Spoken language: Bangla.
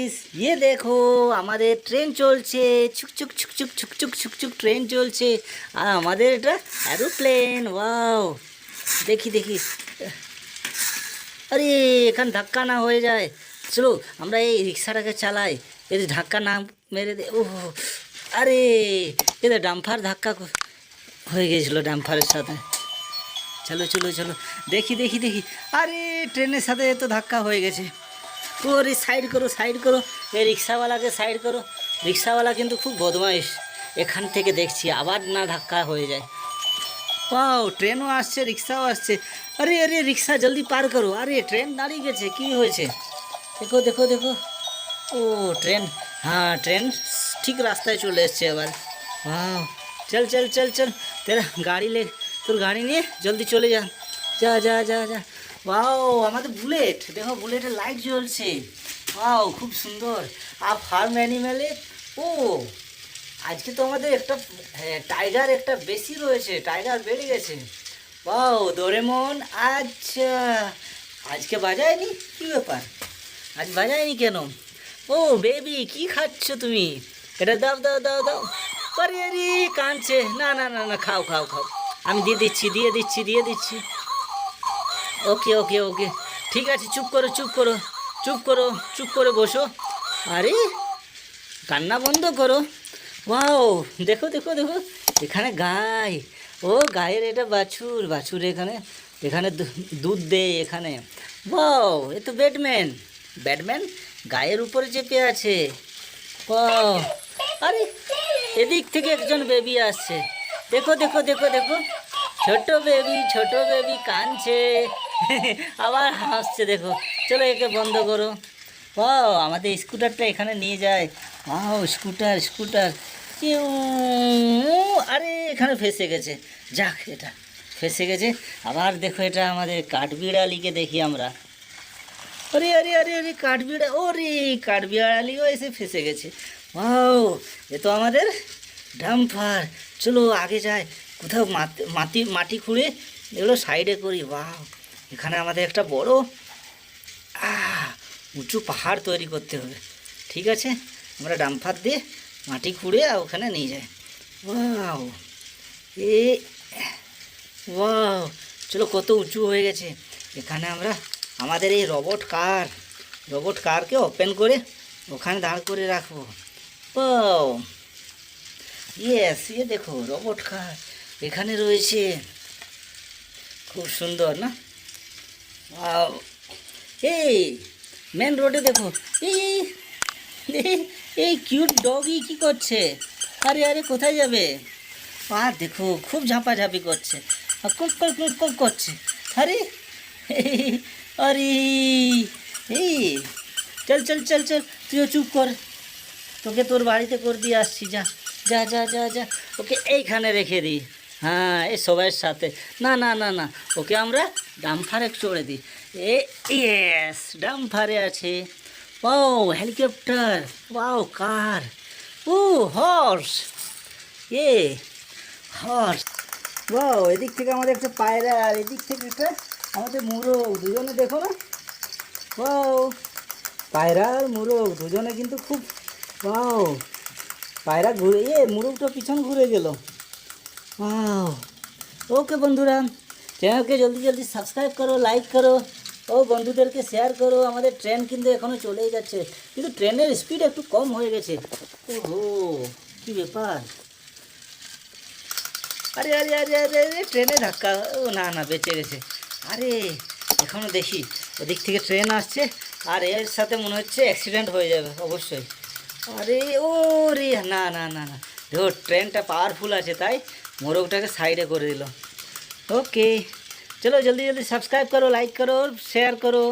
গাইস, ये देखो আমাদের ট্রেন চলছে, ছুকছুক ছুকছুক ছুকছুক ছুকছুক ট্রেন চলছে। আর আমাদের এটা এরোপ্লেন। ওয়াও, দেখি দেখি। আরে এখানে ধাক্কা না হয়ে যায়। চলো আমরা এই রিক্সাটাকে চালাই, যদি ধাক্কা না মেরে দে। ও আরে এটা ডাম্পার ধাক্কা হয়ে গেছিলো ডাম্পারের সাথে। চলো চলো চলো, দেখি দেখি দেখি। আরে ট্রেনের সাথে তো ধাক্কা হয়ে গেছে। ওরে সাইড করো সাইড করো, এই রিক্সাওয়ালাকে সাইড করো। রিক্সাওয়ালা কিন্তু খুব বদমাইশ, এখান থেকে দেখছি আবার না ধাক্কা হয়ে যায়। পাও ট্রেনও আসছে, রিক্সাও আসছে। আরে আরে রিক্সা জলদি পার করো। আরে ট্রেন দাঁড়িয়ে গেছে, কি হয়েছে? দেখো দেখো দেখো। ও ট্রেন, হ্যাঁ ট্রেন ঠিক রাস্তায় চলে এসছে এবার। ওয়াও, চল চল চল চল, তেরা গাড়ি ले, তোর গাড়ি নিয়ে জলদি চলে যা। যা যা যা যা। ওয়াও আমাদের বুলেট, দেখো বুলেটের লাইট জ্বলছে। ওয়াও খুব সুন্দর। আর ফার্ম অ্যানিমেলে ও আজকে তো আমাদের একটা টাইগার একটা বেশি রয়েছে, টাইগার বেড়ে গেছে। ওয়াও ডোরেমন, আচ্ছা আজকে বাজায়নি, কী ব্যাপার আজ বাজায়নি কেন? ও বেবি কি খাচ্ছ তুমি? এটা দাও দাও দাও দাও। আরে আরে কাঁদছে। না না না না, খাও খাও খাও, আমি দিয়ে দিচ্ছি দিয়ে দিচ্ছি দিয়ে দিচ্ছি। ওকে ওকে ওকে, ঠিক আছে, চুপ করো চুপ করো চুপ করো চুপ করে বসো। আরে কান্না বন্ধ করো। ওয়াও দেখো দেখো দেখো, এখানে গাই। ও গায়ের এটা বাছুর, বাছুর এখানে এখানে দুধ দেয় এখানে। ওয়াও এ তো ব্যাটম্যান, ব্যাটম্যান গায়ের উপরে চেপে আছে। ওয়াও, আরে এদিক থেকে একজন বেবি আসছে। দেখো দেখো দেখো দেখো, ছোট বেবি কাঁদছে আবার হাসছে। দেখো চলো একে বন্ধ করো। ওয়াও আমাদের স্কুটারটা এখানে নিয়ে যায়। Wow scooter scooter. আরে এখানে ফেসে গেছে, যাক এটা ফেসে গেছে। আবার দেখো এটা আমাদের কাঠবিড়ালিকে দেখি আমরা। আরে আরে আরে আরে কাঠবিড়া, ওরে কাঠবিড়ালিও এসে ফেসে গেছে। ওয়াও এ তো আমাদের ডাম্পার। চলো আগে যায়, কোথাও মাটি খুঁড়ে এগুলো সাইডে করি। ওয়াও এখানে আমাদের একটা বড় উঁচু পাহাড় তৈরি করতে হবে। ঠিক আছে, আমরা ডাম্পার দিয়ে মাটি খুঁড়ে আর ওখানে নিয়ে যাই। ওয়াও এ ওয়াও, চলো কত উঁচু হয়ে গেছে। এখানে আমরা আমাদের এই রোবট কারকে ওপেন করে ওখানে দাঁড় করে রাখবো। ওয়াও ইয়েস, ইয়ে দেখো রোবট কার এখানে রয়েছে, খুব সুন্দর না? ওয়াও এই মেন রোডে দেখো, এই কিউট ডগই কি করছে? আরে আরে কোথায় যাবে? আর দেখো খুব ঝাঁপাঝাঁপি করছে, কুক করছে। আরে আরে এই চল চল চল চল, তুইও চুপ কর, তোকে তোর বাড়িতে করে দিয়ে আসছি। যা যা যা যা যা, ওকে এইখানে রেখে দিই। হ্যাঁ এই সবাইয়ের সাথে। না না না না, ওকে আমরা ডাম্পারে চড়ে দিই। ইয়েস ডাম্পারে আছে। ওয়াও হেলিকপ্টার, ওয়াও কার, ও হর্স, হর্স। ওয়াও এদিক থেকে আমাদের একটা পায়রা, আর এদিক থেকে একটা আমাদের মোরগ, দুজনে দেখো না। ওয়াও পায়রা আর মোরগ দুজনে কিন্তু খুব। ওয়াও পায়রা ঘুরে, মোরগটা পিছন ঘুরে গেল। ওয়াও ওকে বন্ধুরা, চ্যানেলকে জলদি জলদি সাবস্ক্রাইব করো, লাইক করো ও বন্ধুদেরকে শেয়ার করো। আমাদের ট্রেন কিন্তু এখনও চলেই যাচ্ছে, কিন্তু ট্রেনের স্পিড একটু কম হয়ে গেছে। ওহো কী ব্যাপার? আরে আরে আরে আরে আরে ট্রেনে ধাক্কা। ও না না বেঁচে গেছে। আরে এখনও দেখি ওদিক থেকে ট্রেন আসছে, আর এর সাথে মনে হচ্ছে অ্যাক্সিডেন্ট হয়ে যাবে অবশ্যই। আরে ও রে, না না না না, দেখো ট্রেনটা পাওয়ারফুল আছে তাই মোরগটাকে সাইডে করে দিল। ओके चलो जल्दी जल्दी सब्सक्राइब करो, लाइक करो, शेयर करो।